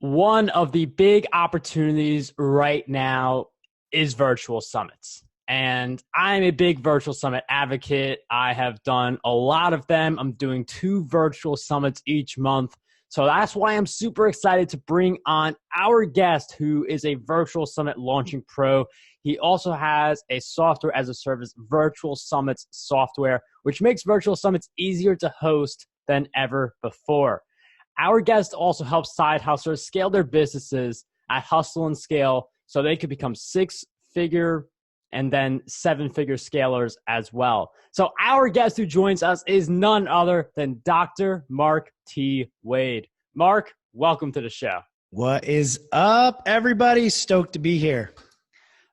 One of the big opportunities right now is virtual summits. And I'm a big virtual summit advocate. I have done a lot of them. I'm doing 2 virtual summits each month. So that's why I'm super excited to bring on our guest, who is a virtual summit launching pro. He also has a software as a service, virtual summits software, which makes virtual summits easier to host than ever before. Our guest also helps side hustlers scale their businesses at Hustle and Scale so they could become 6-figure and then 7-figure scalers as well. So our guest who joins us is none other than Dr. Marc T. Wade. Marc, welcome to the show. What is up, everybody? Stoked to be here.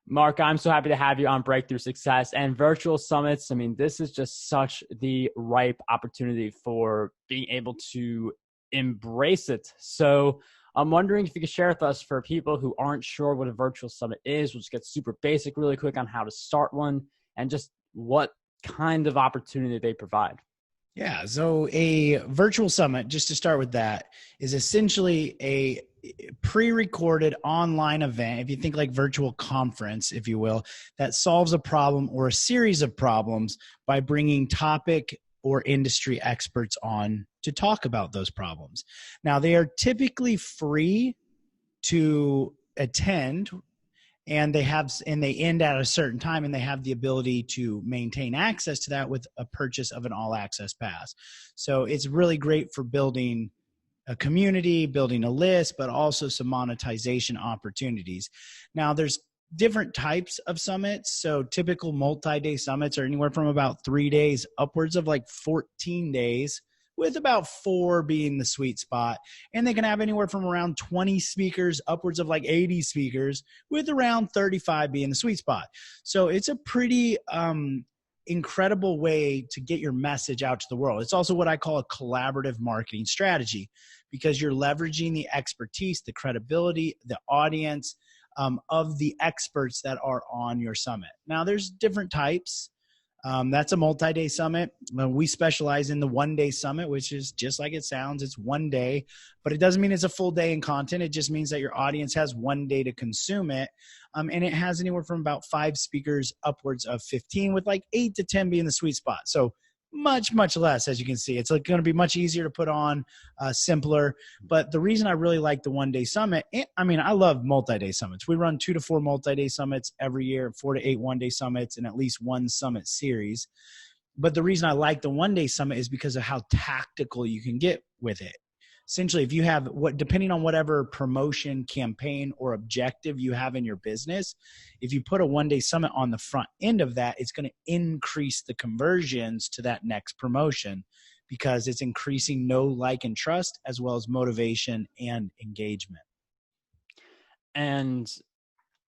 Marc, I'm so happy to have you on Breakthrough Success and virtual summits. I mean, this is just such the ripe opportunity for being able to embrace it. So I'm wondering if you could share with us, for people who aren't sure what a virtual summit is, we'll just get super basic really quick on how to start one and just what kind of opportunity they provide. Yeah, so a virtual summit, just to start with that, is essentially a pre-recorded online event, if you think like virtual conference, if you will, that solves a problem or a series of problems by bringing topic or industry experts on to talk about those problems. Now, they are typically free to attend, and they end at a certain time, and they have the ability to maintain access to that with a purchase of an all access pass. So it's really great for building a community, building a list, but also some monetization opportunities. Now, there's different types of summits. So typical multi-day summits are anywhere from about 3 days upwards of like 14 days, with about 4 being the sweet spot. And they can have anywhere from around 20 speakers upwards of like 80 speakers, with around 35 being the sweet spot. So it's a pretty incredible way to get your message out to the world. It's also what I call a collaborative marketing strategy, because you're leveraging the expertise, the credibility, the audience of the experts that are on your summit. Now, there's different types. That's a multi-day summit. We specialize in the 1-day summit, which is just like it sounds. It's 1 day, but it doesn't mean it's a full day in content. It just means that your audience has 1 day to consume it. And it has anywhere from about 5 speakers upwards of 15, with like 8 to 10 being the sweet spot. So much, much less, as you can see. It's like going to be much easier to put on, simpler. But the reason I really like the 1-day summit, I love multi-day summits. We run 2 to 4 multi-day summits every year, 4 to 8 1-day summits, and at least 1 summit series. But the reason I like the 1-day summit is because of how tactical you can get with it. Essentially, if you have depending on whatever promotion, campaign, or objective you have in your business, if you put a 1-day summit on the front end of that, it's going to increase the conversions to that next promotion, because it's increasing know, like, and trust, as well as motivation and engagement. And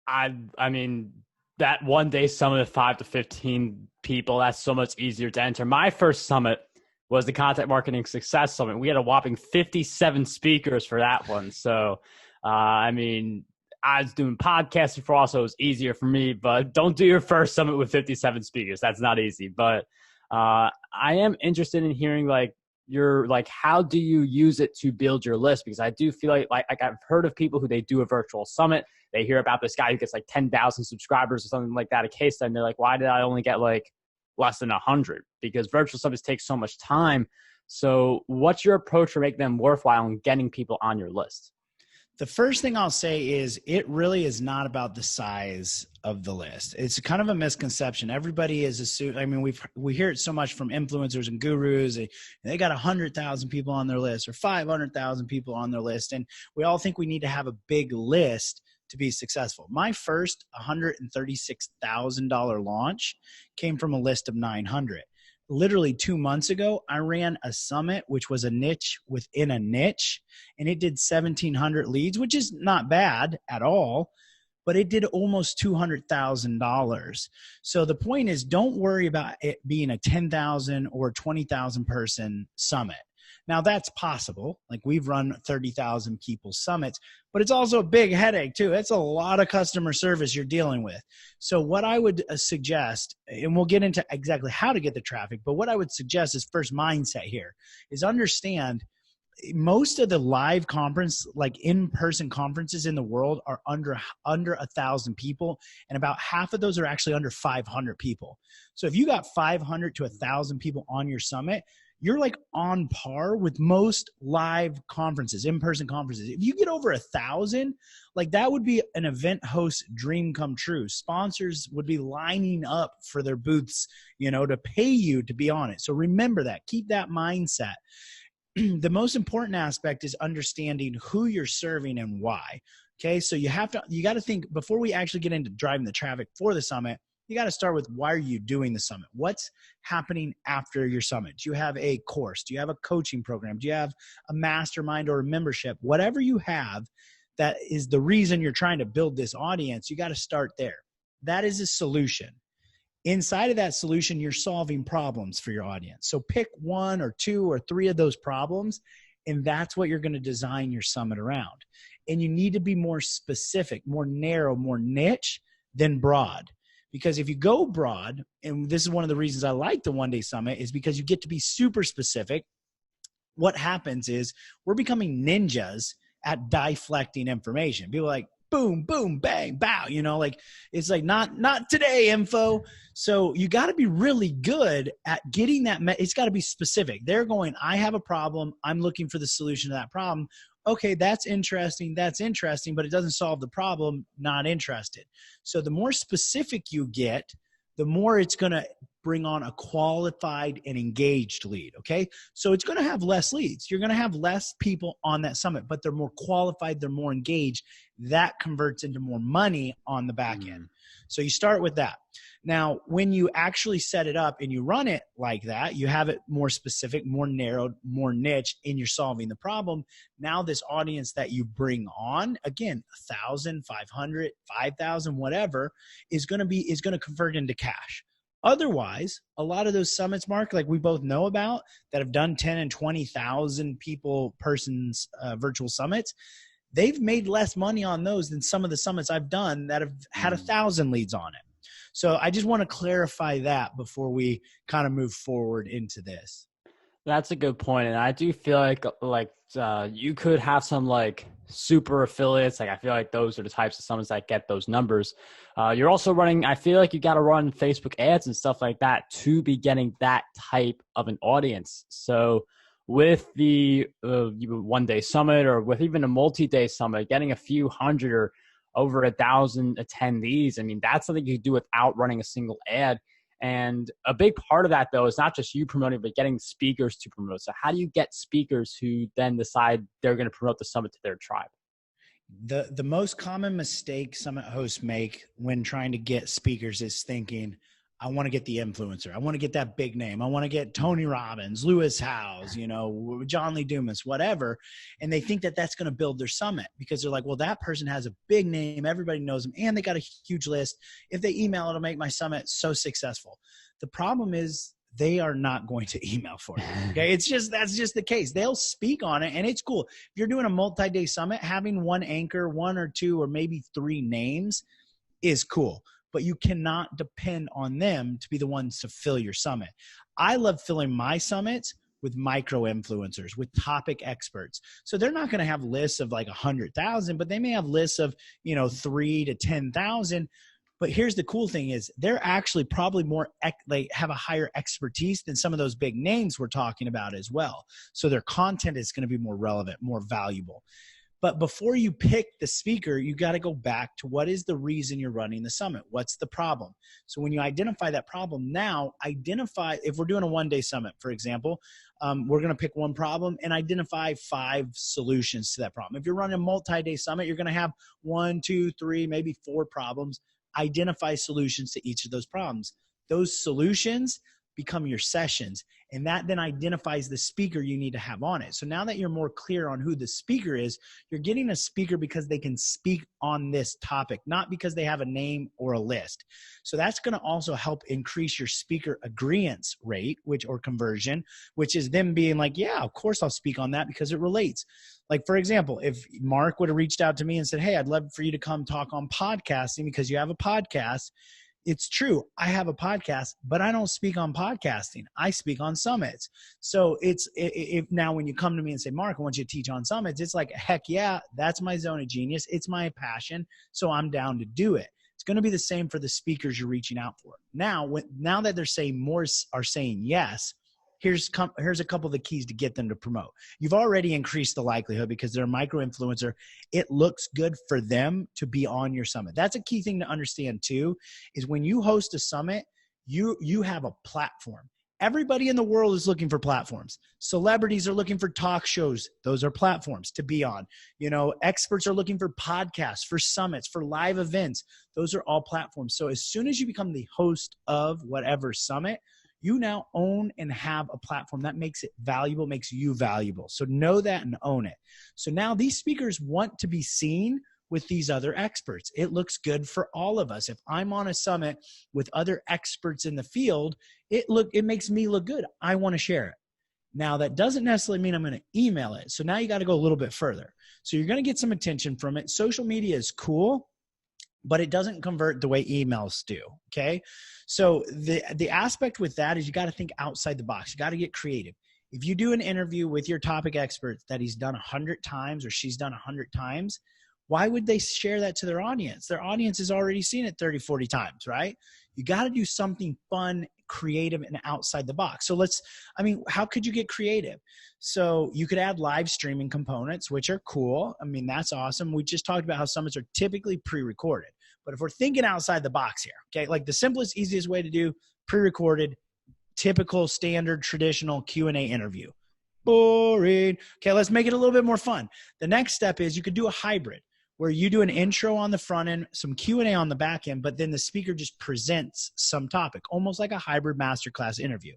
I mean, that 1-day summit of 5 to 15 people, that's so much easier to enter. My first summit was the Content Marketing Success Summit. We had a whopping 57 speakers for that one. So, I was doing podcasts before, also it was easier for me, but don't do your first summit with 57 speakers. That's not easy. But I am interested in hearing how do you use it to build your list? Because I do feel like I've heard of people who they do a virtual summit. They hear about this guy who gets like 10,000 subscribers or something like that, a case study, and they're like, why did I only get like less than 100? Because virtual summits take so much time. So what's your approach for making them worthwhile and getting people on your list? The first thing I'll say is it really is not about the size of the list. It's kind of a misconception. Everybody is assuming, we hear it so much from influencers and gurus. They got 100,000 people on their list or 500,000 people on their list. And we all think we need to have a big list to be successful. My first $136,000 launch came from a list of 900. Literally 2 months ago, I ran a summit, which was a niche within a niche, and it did 1,700 leads, which is not bad at all, but it did almost $200,000. So the point is, don't worry about it being a 10,000 or 20,000 person summit. Now, that's possible. Like, we've run 30,000 people summits, but it's also a big headache too. It's a lot of customer service you're dealing with. So what I would suggest, and we'll get into exactly how to get the traffic, but what I would suggest is first mindset here is understand most of the live conference, like in-person conferences in the world, are under 1,000 people, and about half of those are actually under 500 people. So if you got 500 to 1,000 people on your summit, you're like on par with most live conferences, in-person conferences. If you get over 1,000, like that would be an event host dream come true. Sponsors would be lining up for their booths, to pay you to be on it. So remember that. Keep that mindset. The most important aspect is understanding who you're serving and why. Okay. So you got to think before we actually get into driving the traffic for the summit, you got to start with why are you doing the summit? What's happening after your summit? Do you have a course? Do you have a coaching program? Do you have a mastermind or a membership? Whatever you have that is the reason you're trying to build this audience, you got to start there. That is a solution. Inside of that solution, you're solving problems for your audience. So pick 1 or 2 or 3 of those problems, and that's what you're going to design your summit around. And you need to be more specific, more narrow, more niche than broad. Because if you go broad, and this is one of the reasons I like the one-day summit, is because you get to be super specific. What happens is we're becoming ninjas at deflecting information. People are like, boom, boom, bang, bow, it's like not today info. So you got to be really good at getting that. It's got to be specific. They're going, I have a problem. I'm looking for the solution to that problem. Okay, that's interesting, but it doesn't solve the problem. Not interested. So the more specific you get, the more it's going to bring on a qualified and engaged lead. Okay. So it's going to have less leads. You're going to have less people on that summit, but they're more qualified. They're more engaged. That converts into more money on the back end. So you start with that. Now, when you actually set it up and you run it like that, you have it more specific, more narrowed, more niche, and you're solving the problem. Now this audience that you bring on, again, 1,000, 500, 5,000, whatever, is going to convert into cash. Otherwise, a lot of those summits, Mark, like we both know about, that have done 10 and 20,000 persons virtual summits, they've made less money on those than some of the summits I've done that have had 1,000 leads on it. So I just want to clarify that before we kind of move forward into this. That's a good point. And I do feel like you could have some like super affiliates. Like I feel like those are the types of summits that get those numbers. You're also running, I feel like you got to run Facebook ads and stuff like that to be getting that type of an audience. So with the one-day summit or with even a multi-day summit, getting a few hundred or over 1,000 attendees, I mean, that's something you can do without running a single ad. And a big part of that, though, is not just you promoting, but getting speakers to promote. So how do you get speakers who then decide they're going to promote the summit to their tribe? The most common mistake summit hosts make when trying to get speakers is thinking, I want to get the influencer. I want to get that big name. I want to get Tony Robbins, Lewis Howes, John Lee Dumas, whatever. And they think that that's going to build their summit because they're like, well, that person has a big name. Everybody knows them. And they got a huge list. If they email, it'll make my summit so successful. The problem is they are not going to email for you. Okay. That's just the case. They'll speak on it and it's cool. If you're doing a multi-day summit, having one anchor, 1 or 2 or maybe 3 names is cool. But you cannot depend on them to be the ones to fill your summit. I love filling my summits with micro influencers, with topic experts. So they're not going to have lists of like 100,000, but they may have lists of, 3 to 10,000. But here's the cool thing is they're actually probably they have a higher expertise than some of those big names we're talking about as well. So their content is going to be more relevant, more valuable. But before you pick the speaker, you got to go back to what is the reason you're running the summit? What's the problem? So when you identify that problem, now identify, if we're doing a one-day summit, for example, we're going to pick one problem and identify 5 solutions to that problem. If you're running a multi-day summit, you're going to have 1, 2, 3, maybe 4 problems. Identify solutions to each of those problems. Those solutions become your sessions. And that then identifies the speaker you need to have on it. So now that you're more clear on who the speaker is, you're getting a speaker because they can speak on this topic, not because they have a name or a list. So that's going to also help increase your speaker agreeance rate, or conversion, which is them being like, yeah, of course I'll speak on that because it relates. Like, for example, if Marc would have reached out to me and said, hey, I'd love for you to come talk on podcasting because you have a podcast. it's true. I have a podcast, but I don't speak on podcasting. I speak on summits. So if now when you come to me and say, Marc, I want you to teach on summits, it's like, heck yeah, that's my zone of genius. It's my passion. So I'm down to do it. It's going to be the same for the speakers you're reaching out for. Now that they're saying more are saying yes, here's a couple of the keys to get them to promote. You've already increased the likelihood because they're a micro influencer. It looks good for them to be on your summit. That's a key thing to understand too, is when you host a summit, you have a platform. Everybody in the world is looking for platforms. Celebrities are looking for talk shows. Those are platforms to be on. Experts are looking for podcasts, for summits, for live events. Those are all platforms. So as soon as you become the host of whatever summit, you now own and have a platform that makes it valuable, makes you valuable. So know that and own it. So now these speakers want to be seen with these other experts. It looks good for all of us. If I'm on a summit with other experts in the field, it makes me look good. I want to share it. Now, that doesn't necessarily mean I'm going to email it. So now you got to go a little bit further. So you're going to get some attention from it. Social media is cool, but it doesn't convert the way emails do. Okay. So the aspect with that is you got to think outside the box. You got to get creative. If you do an interview with your topic expert that he's done 100 times or she's done 100 times, why would they share that to their audience? Their audience has already seen it 30, 40 times, right? You got to do something fun, creative, and outside the box. So how could you get creative? So you could add live streaming components, which are cool. That's awesome. We just talked about how summits are typically pre-recorded. But if we're thinking outside the box here, okay, like the simplest, easiest way to do pre-recorded, typical, standard, traditional Q&A interview. Boring. Okay, let's make it a little bit more fun. The next step is you could do a hybrid where you do an intro on the front end, some Q&A on the back end, but then the speaker just presents some topic, almost like a hybrid masterclass interview.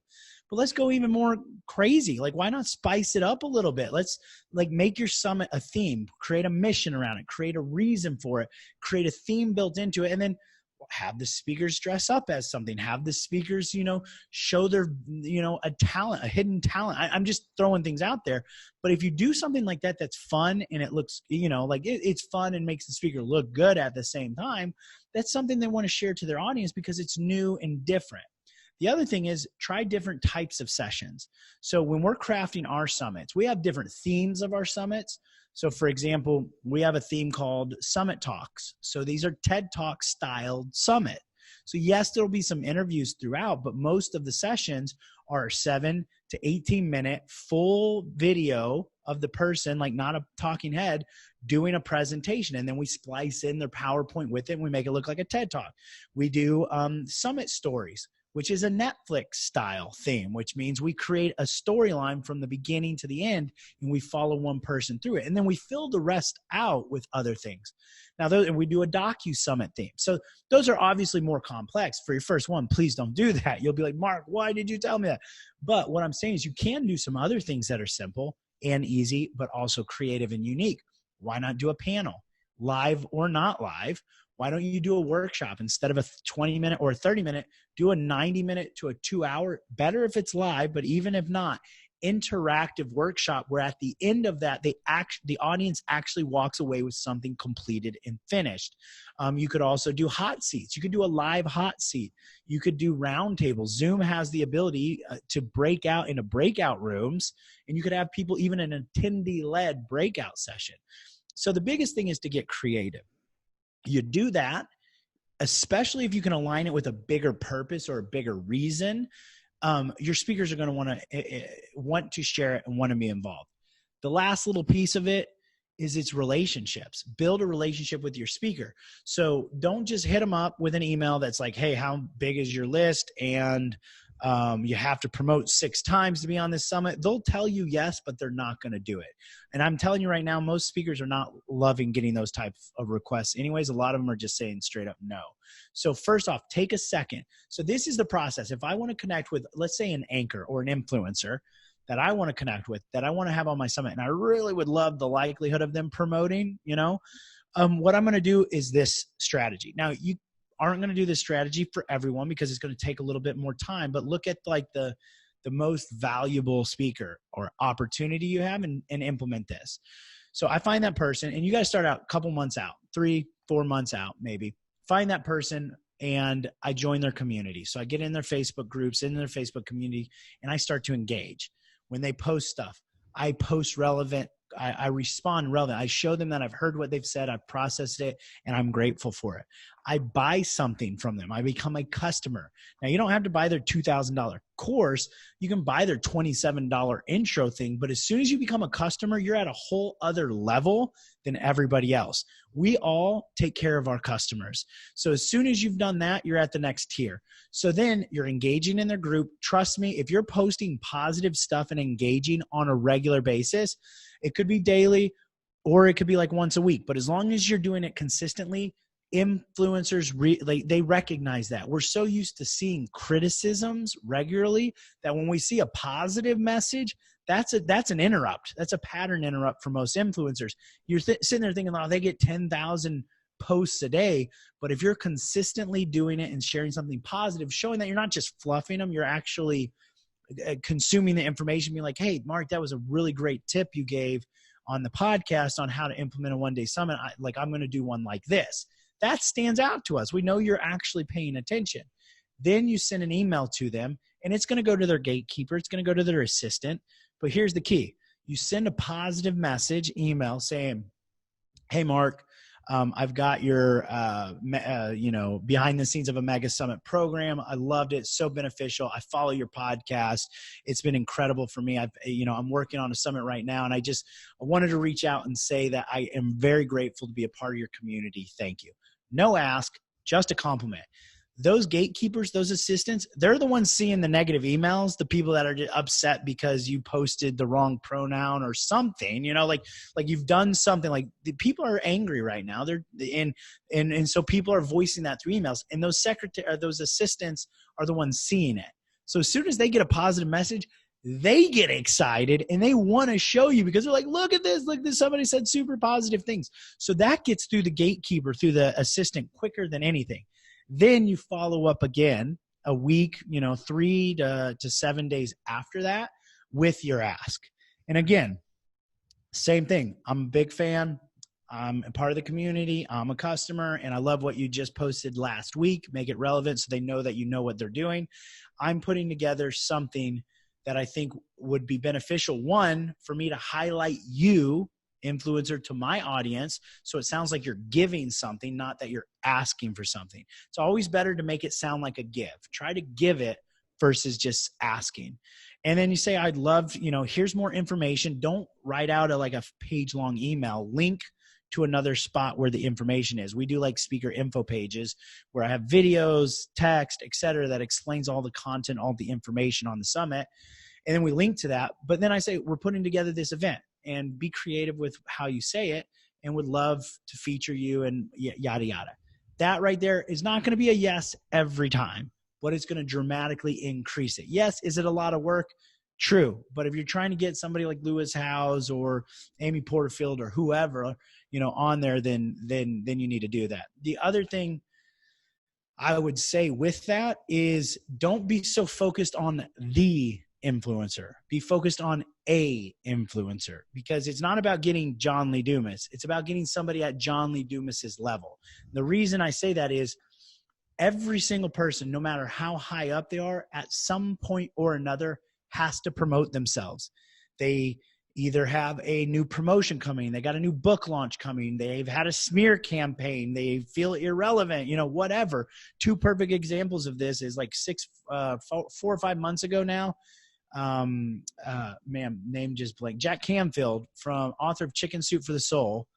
But let's go even more crazy. Like, why not spice it up a little bit? Let's make your summit a theme, create a mission around it, create a reason for it, create a theme built into it, and then have the speakers dress up as something, have the speakers, show their, a talent, a hidden talent. I'm just throwing things out there. But if you do something like that, that's fun and it looks, it's fun and makes the speaker look good at the same time, that's something they want to share to their audience because it's new and different. The other thing is try different types of sessions. So when we're crafting our summits, we have different themes of our summits. So for example, we have a theme called Summit Talks. So these are TED Talk styled summit. So yes, there'll be some interviews throughout, but most of the sessions are 7 to 18 minute full video of the person, like not a talking head, doing a presentation. And then we splice in their PowerPoint with it and we make it look like a TED Talk. We do summit stories, which is a Netflix style theme, which means we create a storyline from the beginning to the end and we follow one person through it. And then we fill the rest out with other things. Now, and we do a docu-summit theme. So those are obviously more complex. For your first one, please don't do that. You'll be like, Marc, why did you tell me that? But what I'm saying is you can do some other things that are simple and easy, but also creative and unique. Why not do a panel, live or not live? Why don't you do a workshop instead of a 20-minute or a 30-minute, do a 90-minute to a 2-hour, better if it's live, but even if not, interactive workshop where at the end of that, the audience actually walks away with something completed and finished. You could also do hot seats. You could do a live hot seat. You could do roundtables. Zoom has the ability to break out into breakout rooms, and you could have people even in an attendee-led breakout session. So the biggest thing is to get creative. You do that, especially if you can align it with a bigger purpose or a bigger reason. Your speakers are going to want to share it and want to be involved. The last little piece of it is its relationships. Build a relationship with your speaker. So don't just hit them up with an email that's like, hey, how big is your list? And you have to promote 6 times to be on this summit. They'll tell you yes, but they're not going to do it. And I'm telling you right now, most speakers are not loving getting those types of requests anyways. A lot of them are just saying straight up no. So first off, take a second. So this is the process. If I want to connect with, let's say, an anchor or an influencer that I want to connect with, that I want to have on my summit, and I really would love the likelihood of them promoting, what I'm going to do is this strategy. Now, you aren't going to do this strategy for everyone because it's going to take a little bit more time, but look at like the most valuable speaker or opportunity you have and implement this. So I find that person, and you got to start out a couple months out, 3-4 months out, maybe. Find that person and I join their community. So I get in their Facebook groups, in their Facebook community, and I start to engage. When they post stuff, I post relevant. I respond relevant. I show them that I've heard what they've said. I've processed it, and I'm grateful for it. I buy something from them. I become a customer. Now, you don't have to buy their $2,000 course. You can buy their $27 intro thing. But as soon as you become a customer, you're at a whole other level than everybody else. We all take care of our customers. So as soon as you've done that, you're at the next tier. So then you're engaging in their group. Trust me, if you're posting positive stuff and engaging on a regular basis, it could be daily or it could be like once a week. But as long as you're doing it consistently, influencers, they recognize that. We're so used to seeing criticisms regularly that when we see a positive message, that's an interrupt. That's a pattern interrupt for most influencers. You're sitting there thinking, oh, they get 10,000 posts a day. But if you're consistently doing it and sharing something positive, showing that you're not just fluffing them, you're actually consuming the information, being like, hey, Marc, that was a really great tip you gave on the podcast on how to implement a one-day summit. I'm going to do one like this. That stands out to us. We know you're actually paying attention. Then you send an email to them, and it's going to go to their gatekeeper. It's going to go to their assistant. But here's the key. You send a positive message, email saying, hey, Marc, I've got your, behind the scenes of a mega summit program. I loved it. So beneficial. I follow your podcast. It's been incredible for me. I'm working on a summit right now, and I wanted to reach out and say that I am very grateful to be a part of your community. Thank you. No ask, just a compliment. Those gatekeepers, those assistants, they're the ones seeing the negative emails, the people that are upset because you posted the wrong pronoun or something, like you've done something. Like, the people are angry right now. And so people are voicing that through emails, and those assistants are the ones seeing it. So as soon as they get a positive message, they get excited and they want to show you because they're like, look at this, somebody said super positive things. So that gets through the gatekeeper, through the assistant quicker than anything. Then you follow up again a week, 3 to 7 days after that with your ask. And again, same thing. I'm a big fan. I'm a part of the community. I'm a customer, and I love what you just posted last week. Make it relevant so they know that you know what they're doing. I'm putting together something that I think would be beneficial. One, for me to highlight you, influencer, to my audience, so it sounds like you're giving something, not that you're asking for something. It's always better to make it sound like a give. Try to give it versus just asking. And then you say, I'd love, here's more information. Don't write out a page-long email. Link to another spot where the information is. We do like speaker info pages where I have videos, text, etc., that explains all the content, all the information on the summit. And then we link to that. But then I say, we're putting together this event, and be creative with how you say it, and would love to feature you and yada, yada. That right there is not going to be a yes every time, but it's going to dramatically increase it. Yes. Is it a lot of work? True. But if you're trying to get somebody like Lewis Howes or Amy Porterfield or whoever, on there, then you need to do that. The other thing I would say with that is, don't be so focused on the influencer. Be focused on a influencer, because it's not about getting John Lee Dumas. It's about getting somebody at John Lee Dumas's level. The reason I say that is every single person, no matter how high up they are, at some point or another has to promote themselves. They either have a new promotion coming, they got a new book launch coming, they've had a smear campaign, they feel irrelevant, whatever. Two perfect examples of this is 4 or 5 months ago now. Name just blank. Jack Canfield, author of Chicken Soup for the Soul.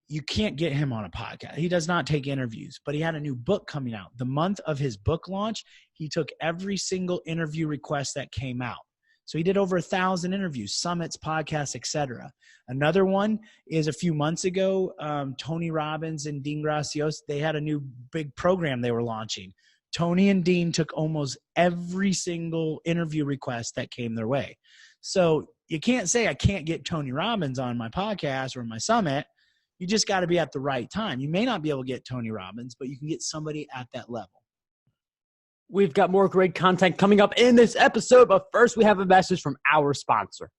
You can't get him on a podcast. He does not take interviews, but he had a new book coming out. The month of his book launch, he took every single interview request that came out. So he did over 1,000 interviews, summits, podcasts, etc. Another one is a few months ago, Tony Robbins and Dean Graziosi, they had a new big program they were launching. Tony and Dean took almost every single interview request that came their way. So you can't say I can't get Tony Robbins on my podcast or my summit. You just got to be at the right time. You may not be able to get Tony Robbins, but you can get somebody at that level. We've got more great content coming up in this episode, but first we have a message from our sponsor.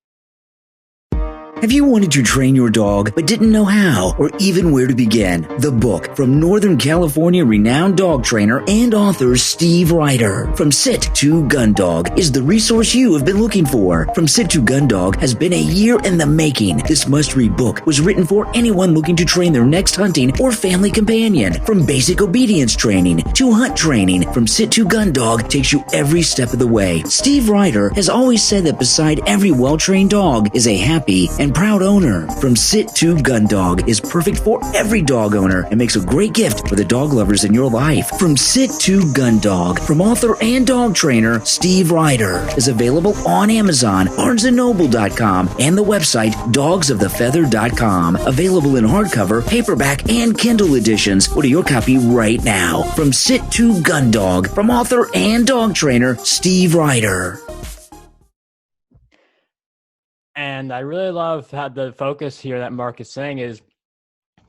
Have you wanted to train your dog but didn't know how or even where to begin? The book from Northern California renowned dog trainer and author Steve Ryder, From Sit To Gundog, is the resource you have been looking for. From Sit To Gundog has been a year in the making. This must-read book was written for anyone looking to train their next hunting or family companion. From basic obedience training to hunt training, From Sit To Gundog takes you every step of the way. Steve Ryder has always said that beside every well-trained dog is a happy and proud owner. From Sit To Gundog is perfect for every dog owner and makes a great gift for the dog lovers in your life. From Sit To Gundog, from author and dog trainer Steve Ryder, is available on Amazon, BarnesandNoble.com, and the website dogsofthefeather.com. Available in hardcover, paperback, and Kindle editions. Order your copy right now. From Sit To Gundog, from author and dog trainer Steve Ryder. And I really love how the focus here that Marc is saying is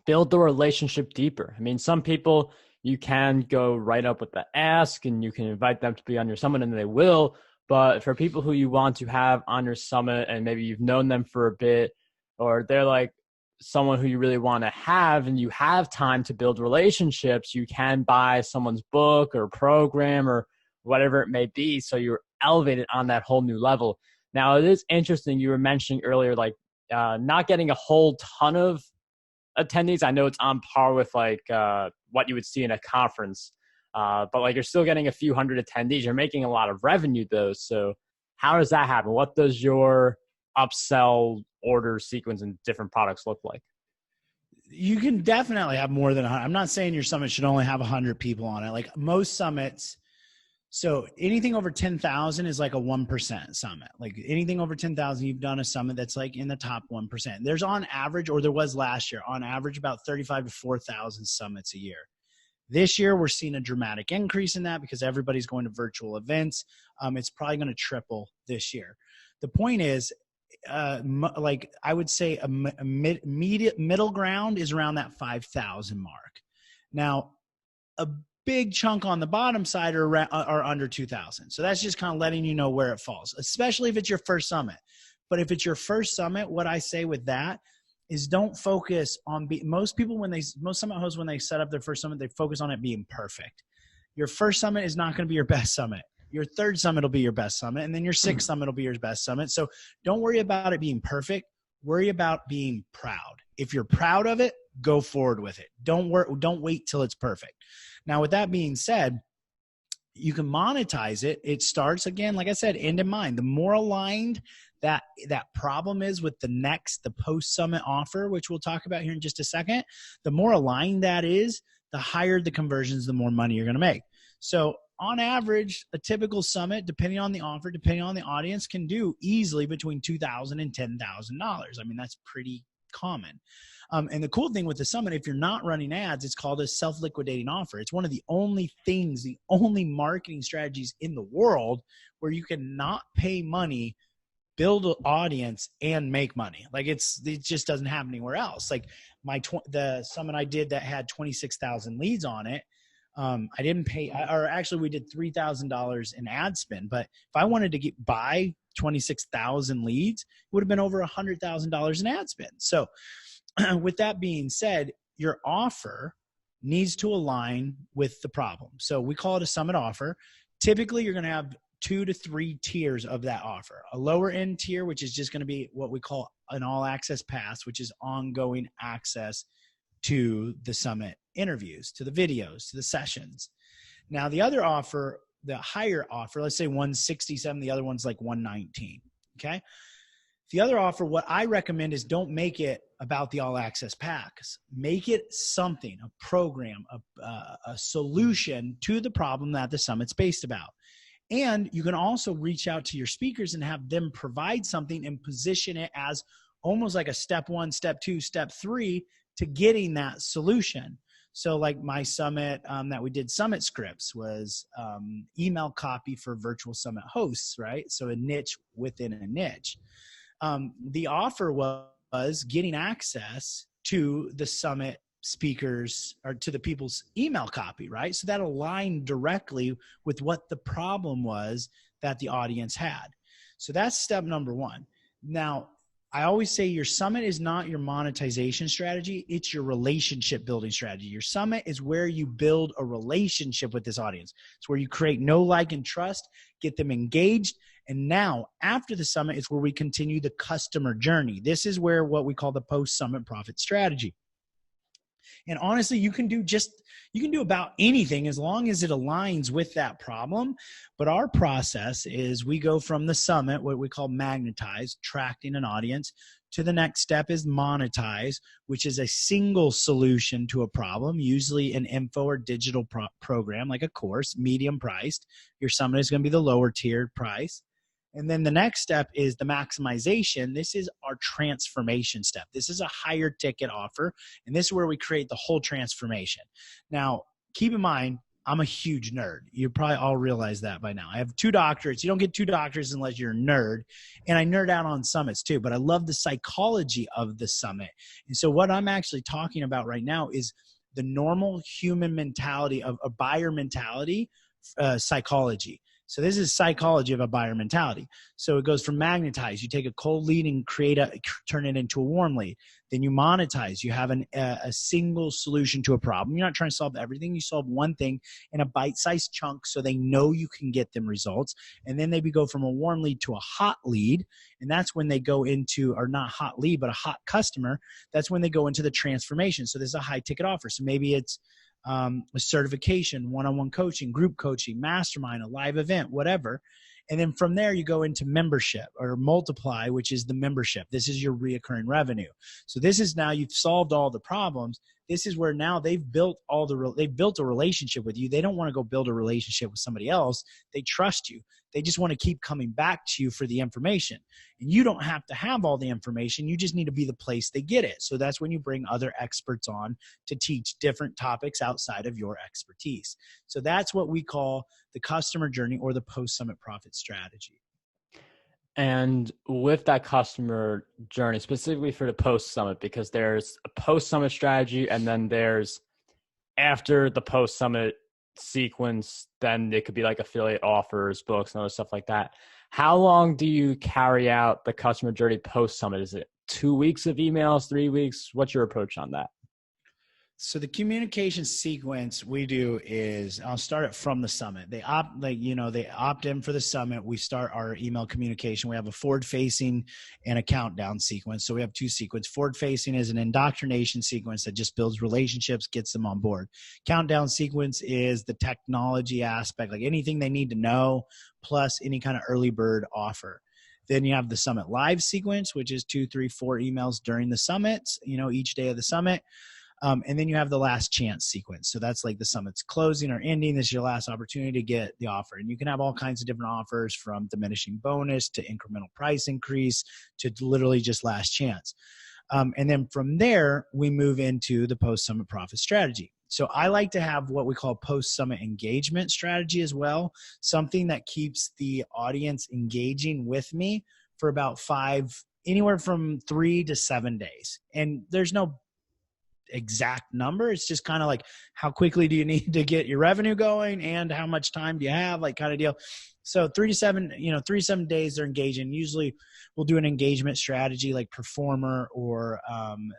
build the relationship deeper. I mean, some people you can go right up with the ask and you can invite them to be on your summit and they will. But for people who you want to have on your summit and maybe you've known them for a bit, or they're like someone who you really want to have and you have time to build relationships, you can buy someone's book or program or whatever it may be. So you're elevated on that whole new level. Now, it is interesting. You were mentioning earlier, like not getting a whole ton of attendees. I know it's on par with like what you would see in a conference, but like you're still getting a few hundred attendees. You're making a lot of revenue though. So how does that happen? What does your upsell order sequence and different products look like? You can definitely have more than 100. I'm not saying your summit should only have 100 people on it. Like most summits, so anything over 10,000 is like a 1% summit. Like anything over 10,000, you've done a summit that's like in the top 1%. There's on average, or there was last year, on average about 35 to 4,000 summits a year. This year, we're seeing a dramatic increase in that because everybody's going to virtual events. It's probably going to triple this year. The point is, like I would say a middle ground is around that 5,000 mark. Now, a big chunk on the bottom side are under 2,000. So that's just kind of letting you know where it falls, especially if it's your first summit. But if it's your first summit, what I say with that is don't focus on most summit hosts, when they set up their first summit, they focus on it being perfect. Your first summit is not going to be your best summit. Your third summit will be your best summit. And then your sixth summit will be your best summit. So don't worry about it being perfect. Worry about being proud. If you're proud of it, go forward with it. Don't wait till it's perfect. Now, with that being said, you can monetize it. It starts, again, like I said, end in mind. The more aligned that problem is with the post-summit offer, which we'll talk about here in just a second, the more aligned that is, the higher the conversions, the more money you're going to make. So on average, a typical summit, depending on the offer, depending on the audience, can do easily between $2,000 and $10,000. I mean, that's pretty common. And the cool thing with the summit, if you're not running ads, it's called a self-liquidating offer. It's one of the only marketing strategies in the world where you can not pay money, build an audience, and make money. Like it just doesn't happen anywhere else. Like the summit I did that had 26,000 leads on it. I didn't pay, or actually we did $3,000 in ad spend. But if I wanted to buy 26,000 leads, it would have been over $100,000 in ad spend. So with that being said, your offer needs to align with the problem. So we call it a summit offer. Typically, you're going to have 2 to 3 tiers of that offer. A lower end tier, which is just going to be what we call an all access pass, which is ongoing access to the summit interviews, to the videos, to the sessions. Now, the other offer, the higher offer, let's say 167, the other one's like 119. Okay. The other offer, what I recommend is don't make it about the all access packs. Make it something, a program, a solution to the problem that the summit's based about. And you can also reach out to your speakers and have them provide something and position it as almost like a step 1, step 2, step 3 to getting that solution. So like my summit that we did, Summit Scripts, was email copy for virtual summit hosts, right? So a niche within a niche. The offer was getting access to the summit speakers or to the people's email copy, right? So that aligned directly with what the problem was that the audience had. So that's step number 1. Now, I always say your summit is not your monetization strategy. It's your relationship building strategy. Your summit is where you build a relationship with this audience. It's where you create know, like, and trust, get them engaged. And now after the summit is where we continue the customer journey. This is where what we call the post-summit profit strategy. And honestly, you can do about anything as long as it aligns with that problem. But our process is we go from the summit, what we call magnetize, attracting an audience, to the next step is monetize, which is a single solution to a problem, usually an info or digital program like a course, medium priced. Your summit is going to be the lower tiered price. And then the next step is the maximization. This is our transformation step. This is a higher ticket offer, and this is where we create the whole transformation. Now, keep in mind, I'm a huge nerd. You probably all realize that by now. I have 2 doctorates. You don't get 2 doctorates unless you're a nerd. And I nerd out on summits too, but I love the psychology of the summit. And so what I'm actually talking about right now is the normal human mentality of a buyer mentality, psychology. So this is psychology of a buyer mentality. So it goes from magnetize. You take a cold lead and turn it into a warm lead. Then you monetize. You have a single solution to a problem. You're not trying to solve everything. You solve one thing in a bite-sized chunk so they know you can get them results. And then they go from a warm lead to a hot lead. And that's when they go into, or not hot lead, but a hot customer. That's when they go into the transformation. So this is a high ticket offer. So maybe it's a certification, one-on-one coaching, group coaching, mastermind, a live event, whatever. And then from there, you go into membership or multiply, which is the membership. This is your reoccurring revenue. So this is now you've solved all the problems. This is where now they've built a relationship with you. They don't want to go build a relationship with somebody else. They trust you. They just want to keep coming back to you for the information. And you don't have to have all the information. You just need to be the place they get it. So that's when you bring other experts on to teach different topics outside of your expertise. So that's what we call the customer journey or the post-summit profit strategy. And with that customer journey, specifically for the post-summit, because there's a post-summit strategy and then there's after the post-summit sequence, then it could be like affiliate offers, books, and other stuff like that. How long do you carry out the customer journey post-summit? Is it 2 weeks of emails, 3 weeks? What's your approach on that? So the communication sequence we do is I'll start it from the summit. They opt in for the summit. We start our email communication. We have a forward facing and a countdown sequence. So we have 2 sequences. Forward facing is an indoctrination sequence that just builds relationships, gets them on board. Countdown sequence is the technology aspect, like anything they need to know, plus any kind of early bird offer. Then you have the summit live sequence, which is 2, 3, 4 emails during the summits, each day of the summit. And then you have the last chance sequence. So that's like the summit's closing or ending. This is your last opportunity to get the offer. And you can have all kinds of different offers, from diminishing bonus to incremental price increase to literally just last chance. And then from there, we move into the post-summit profit strategy. So I like to have what we call post-summit engagement strategy as well, something that keeps the audience engaging with me for about anywhere from 3 to 7 days. And there's no exact number. It's just kind of like, how quickly do you need to get your revenue going and how much time do you have, like kind of deal. So 3 to 7 days they're engaging. Usually we'll do an engagement strategy like performer or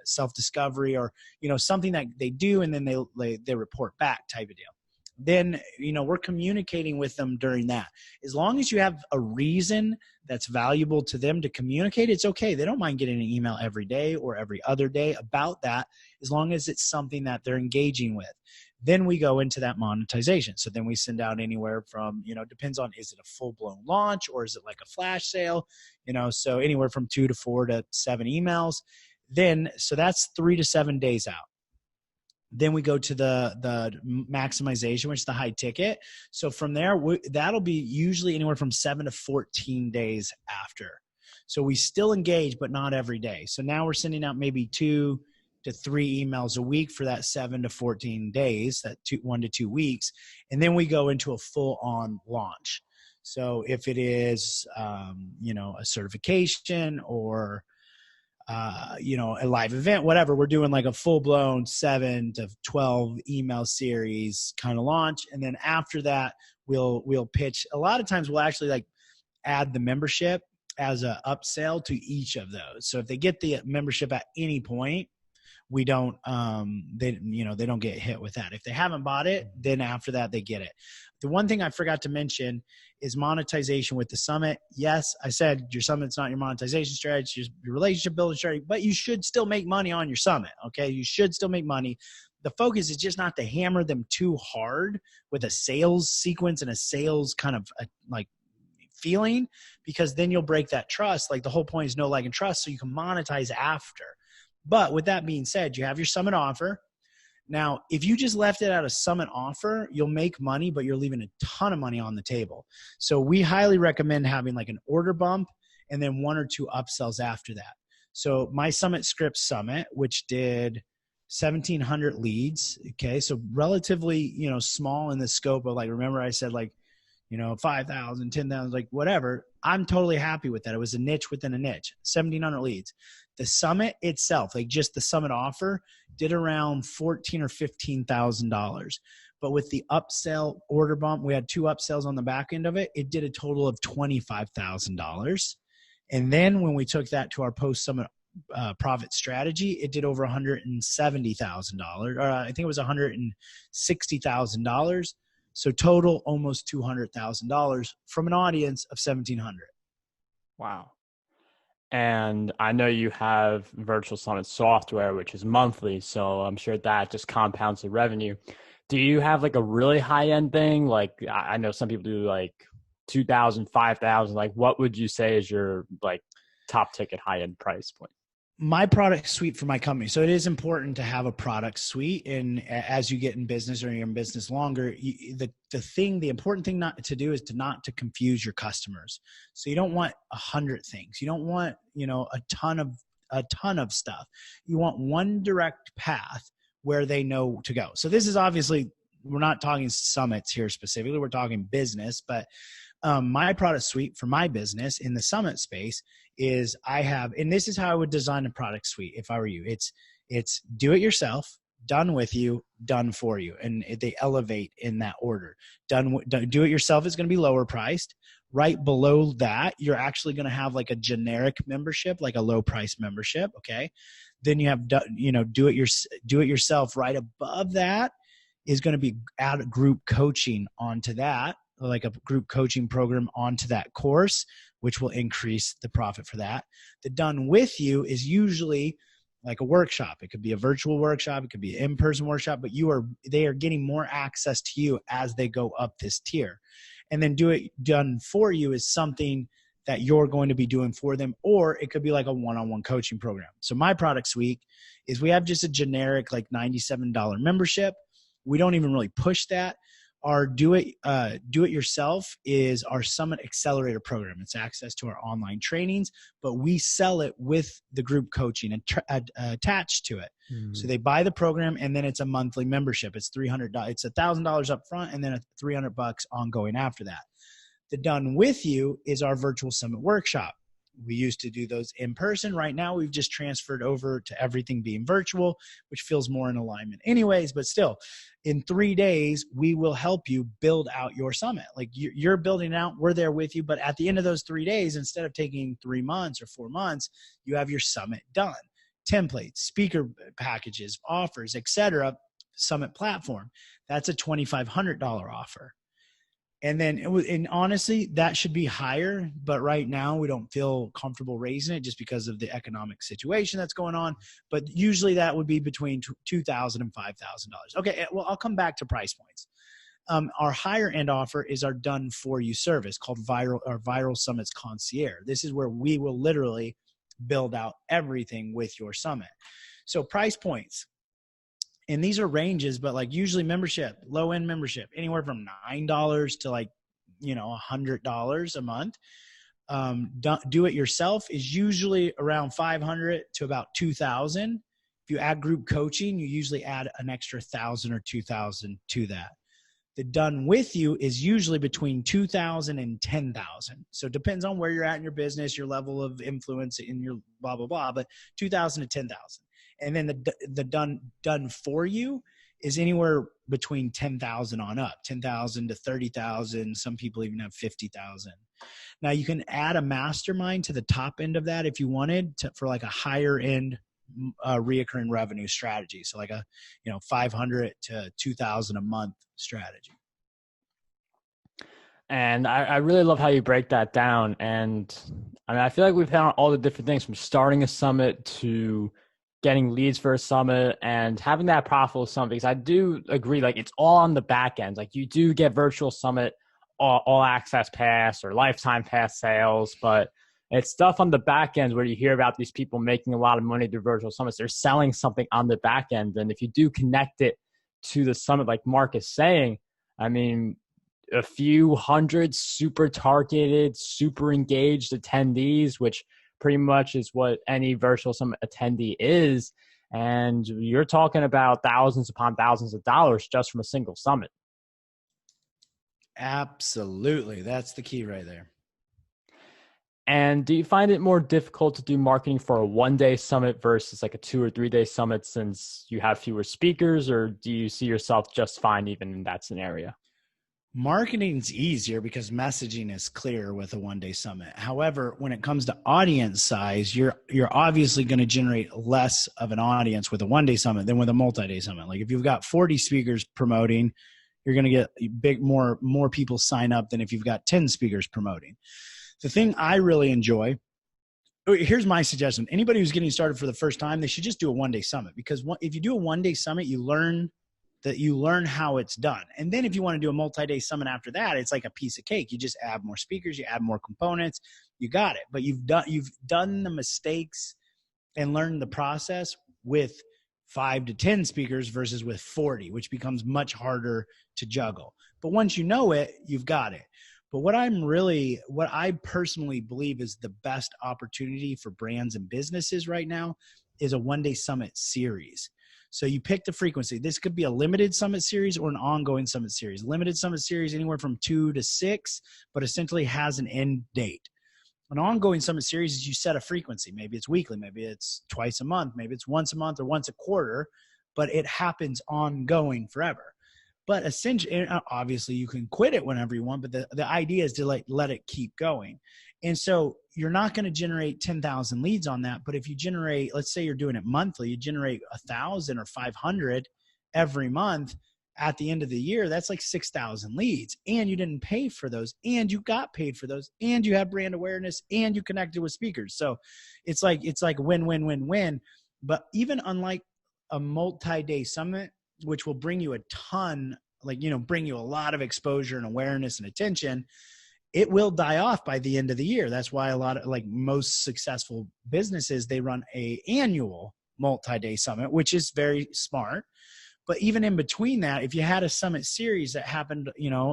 self-discovery or, something that they do and then they report back type of deal. Then, we're communicating with them during that. As long as you have a reason that's valuable to them to communicate, it's okay. They don't mind getting an email every day or every other day about that, as long as it's something that they're engaging with. Then we go into that monetization. So then we send out anywhere from, depends on, is it a full-blown launch or is it like a flash sale? So anywhere from 2 to 4 to 7 emails. Then, so that's 3 to 7 days out. Then we go to the maximization, which is the high ticket. So from there, that'll be usually anywhere from 7 to 14 days after. So we still engage, but not every day. So now we're sending out maybe 2 to 3 emails a week for that 7 to 14 days, that 1 to 2 weeks. And then we go into a full-on launch. So if it is, a certification or a live event, whatever, we're doing like a full-blown 7 to 12 email series kind of launch. And then after that, we'll pitch. A lot of times we'll actually like add the membership as a upsell to each of those. So if they get the membership at any point, we don't, they don't get hit with that. If they haven't bought it, then after that, they get it. The one thing I forgot to mention is monetization with the summit. Yes, I said your summit's not your monetization strategy, it's your relationship building strategy, but you should still make money on your summit. Okay. You should still make money. The focus is just not to hammer them too hard with a sales sequence and a sales kind of like feeling, because then you'll break that trust. Like the whole point is know, like, and trust, so you can monetize after. But with that being said, you have your summit offer. Now, if you just left it at a summit offer, you'll make money, but you're leaving a ton of money on the table. So we highly recommend having like an order bump and then 1 or 2 upsells after that. So my Summit Script Summit, which did 1,700 leads. Okay. So relatively, small in the scope of, like, remember I said, like, 5,000, 10,000, like whatever. I'm totally happy with that. It was a niche within a niche, 1,700 leads. The summit itself, like just the summit offer, did around $14,000 or $15,000. But with the upsell order bump, we had 2 upsells on the back end of it. It did a total of $25,000. And then when we took that to our post-summit profit strategy, it did over $170,000, or I think it was $160,000. So total almost $200,000 from an audience of 1,700. Wow. And I know you have Virtual Summit software, which is monthly, so I'm sure that just compounds the revenue. Do you have like a really high-end thing? Like, I know some people do like 2,000, 5,000. Like, what would you say is your like top ticket high-end price point? My product suite for my company. So it is important to have a product suite. And as you get in business, or you're in business longer, the important thing not to do is not to confuse your customers. So you don't want 100 things. You don't want, a ton of stuff. You want one direct path where they know to go. So this is obviously, we're not talking summits here specifically. We're talking business, but my product suite for my business in the summit space is and this is how I would design a product suite if I were you. It's do it yourself, done with you, done for you. And they elevate in that order. Do it yourself is going to be lower priced. Right below that, you're actually going to have like a generic membership, like a low price membership. Okay. Then you have, do it yourself. Right above that is going to be add group coaching onto that, like a group coaching program onto that course, which will increase the profit for that. The done with you is usually like a workshop. It could be a virtual workshop. It could be an in-person workshop, but they are getting more access to you as they go up this tier. And then done for you is something that you're going to be doing for them, or it could be like a one-on-one coaching program. So my product suite is we have just a generic like $97 membership. We don't even really push that. Our do it yourself is our Summit Accelerator program. It's access to our online trainings, but we sell it with the group coaching attached to it. Mm-hmm. So they buy the program, and then it's a monthly membership. It's $300. It's $1,000 up front, and then $300 ongoing after that. The done with you is our virtual summit workshop. We used to do those in person. Right now, we've just transferred over to everything being virtual, which feels more in alignment anyways. But still, in 3 days, we will help you build out your summit. Like you're building it out, we're there with you. But at the end of those 3 days, instead of taking 3 months or 4 months, you have your summit done. Templates, speaker packages, offers, etc. Summit platform. That's a $2,500 offer. And honestly, that should be higher, but right now we don't feel comfortable raising it just because of the economic situation that's going on. But usually that would be between $2,000 and $5,000. Okay, well, I'll come back to price points. Our higher end offer is our done for you service called Viral Summits Concierge. This is where we will literally build out everything with your summit. So price points. And these are ranges, but like usually membership, low end membership, anywhere from $9 to like, $100 a month. Do it yourself is usually around $500 to about $2,000. If you add group coaching, you usually add an extra $1,000 or $2,000 to that. The done with you is usually between $2,000 and $10,000. So it depends on where you're at in your business, your level of influence in your blah, blah, blah, but $2,000 to $10,000. And then the done for you is anywhere between 10,000 on up, 10,000 to 30,000. Some people even have 50,000. Now you can add a mastermind to the top end of that if you wanted to, for like a higher end reoccurring revenue strategy. So like a, 500 to 2,000 a month strategy. And I really love how you break that down. And I mean, I feel like we've found all the different things from starting a summit to getting leads for a summit and having that profitable summit, because I do agree, like it's all on the back end. Like you do get virtual summit, all access pass or lifetime pass sales, but it's stuff on the back end where you hear about these people making a lot of money through virtual summits. They're selling something on the back end. And if you do connect it to the summit, like Marc is saying, I mean, a few hundred super targeted, super engaged attendees, which pretty much is what any virtual summit attendee is. And you're talking about thousands upon thousands of dollars just from a single summit. Absolutely. That's the key right there. And do you find it more difficult to do marketing for a one-day summit versus like a 2 or 3 day summit since you have fewer speakers, or do you see yourself just fine even in that scenario? Marketing's easier because messaging is clear with a one-day summit. However, when it comes to audience size, you're obviously going to generate less of an audience with a one-day summit than with a multi-day summit. Like if you've got 40 speakers promoting, you're going to get more people sign up than if you've got 10 speakers promoting. The thing I really enjoy, here's my suggestion. Anybody who's getting started for the first time, they should just do a one-day summit, because if you do a one-day summit, you learn how it's done. And then if you want to do a multi-day summit after that, it's like a piece of cake. You just add more speakers, you add more components, you got it. But you've done the mistakes and learned the process with 5 to 10 speakers versus with 40, which becomes much harder to juggle. But once you know it, you've got it. But what I personally believe is the best opportunity for brands and businesses right now is a one-day summit series. So you pick the frequency. This could be a limited summit series or an ongoing summit series. Limited summit series, anywhere from 2 to 6, but essentially has an end date. An ongoing summit series is you set a frequency. Maybe it's weekly, maybe it's twice a month, maybe it's once a month or once a quarter, but it happens ongoing forever. But essentially, obviously you can quit it whenever you want, but the idea is to let it keep going. And so you're not going to generate 10,000 leads on that. But if you generate, let's say you're doing it monthly, you generate 1,000 or 500 every month. At the end of the year, that's like 6,000 leads, and you didn't pay for those, and you got paid for those, and you have brand awareness, and you connected with speakers. So it's like win, win, win, win. But even unlike a multi-day summit, which will bring you a ton, bring you a lot of exposure and awareness and attention, it will die off by the end of the year. That's why a lot of most successful businesses, they run a annual multi-day summit, which is very smart. But even in between that, if you had a summit series that happened,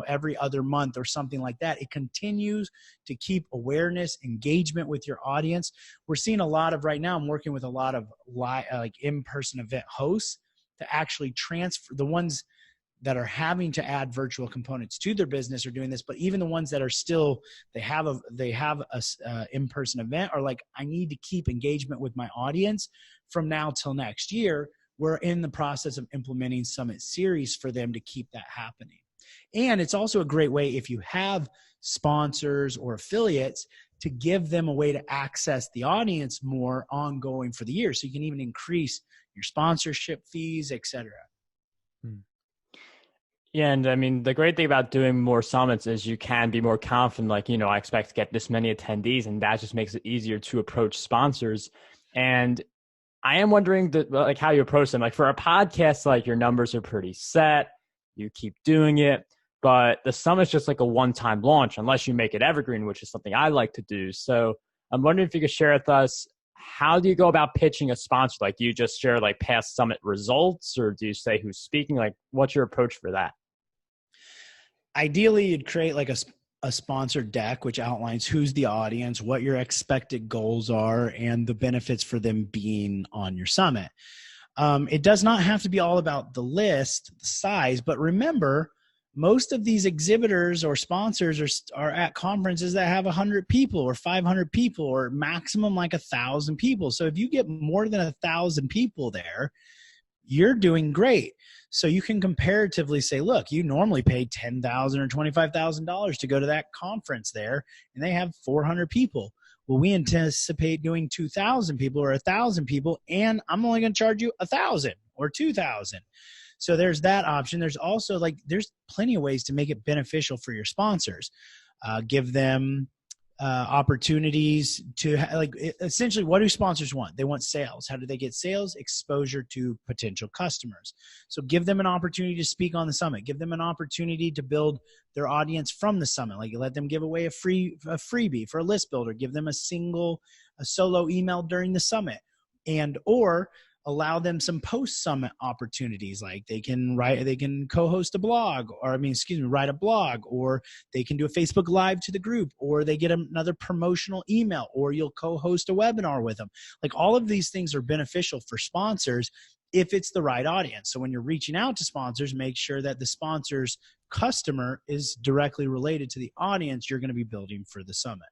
every other month or something like that, it continues to keep awareness, engagement with your audience. We're seeing a lot of right now, I'm working with a lot of in-person event hosts to actually transfer. The ones that are having to add virtual components to their business are doing this, but even the ones that are still, they have a in-person event are like, I need to keep engagement with my audience from now till next year. We're in the process of implementing summit series for them to keep that happening. And it's also a great way, if you have sponsors or affiliates, to give them a way to access the audience more ongoing for the year. So you can even increase your sponsorship fees, et cetera. Yeah. And I mean, the great thing about doing more summits is you can be more confident, I expect to get this many attendees, and that just makes it easier to approach sponsors. And I am wondering how you approach them. Like for a podcast, your numbers are pretty set. You keep doing it, but the summit's just like a one-time launch unless you make it evergreen, which is something I like to do. So I'm wondering if you could share with us, how do you go about pitching a sponsor? Do you just share past summit results, or do you say who's speaking? What's your approach for that? Ideally, you'd create a sponsored deck, which outlines who's the audience, what your expected goals are, and the benefits for them being on your summit. It does not have to be all about the list, the size, but remember, most of these exhibitors or sponsors are at conferences that have 100 people or 500 people or maximum like 1,000 people. So if you get more than 1,000 people there, you're doing great. So you can comparatively say, look, you normally pay $10,000 or $25,000 to go to that conference there, and they have 400 people. Well, we anticipate doing 2,000 people or 1,000 people, and I'm only going to charge you 1,000 or 2,000. So there's that option. There's also there's plenty of ways to make it beneficial for your sponsors. Give them opportunities to essentially, what do sponsors want? They want sales. How do they get sales? Exposure to potential customers. So give them an opportunity to speak on the summit. Give them an opportunity to build their audience from the summit. Like, let them give away a freebie for a list builder. Give them a solo email during the summit, or allow them some post-summit opportunities. Like they can co-host a blog, write a blog, or they can do a Facebook Live to the group, or they get another promotional email, or you'll co-host a webinar with them. Like, all of these things are beneficial for sponsors if it's the right audience. So when you're reaching out to sponsors, make sure that the sponsor's customer is directly related to the audience you're going to be building for the summit.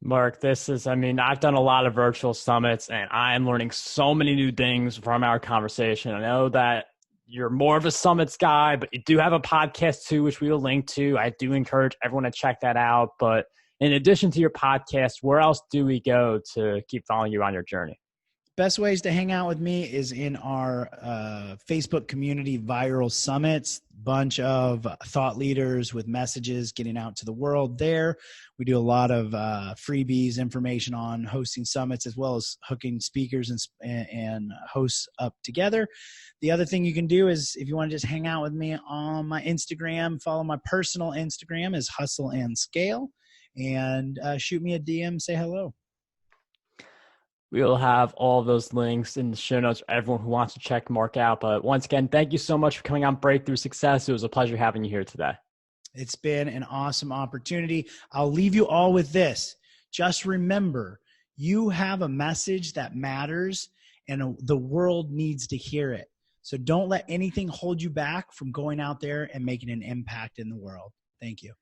Marc, I've done a lot of virtual summits, and I'm learning so many new things from our conversation. I know that you're more of a summits guy, but you do have a podcast too, which we will link to. I do encourage everyone to check that out. But in addition to your podcast, where else do we go to keep following you on your journey? Best ways to hang out with me is in our Facebook community, Viral Summits. Bunch of thought leaders with messages getting out to the world there. We do a lot of freebies, information on hosting summits, as well as hooking speakers and hosts up together. The other thing you can do is, if you want to just hang out with me on my Instagram, follow my personal Instagram is Hustle and Scale, and shoot me a DM, say hello. We will have all of those links in the show notes for everyone who wants to check Marc out. But once again, thank you so much for coming on Breakthrough Success. It was a pleasure having you here today. It's been an awesome opportunity. I'll leave you all with this. Just remember, you have a message that matters, and the world needs to hear it. So don't let anything hold you back from going out there and making an impact in the world. Thank you.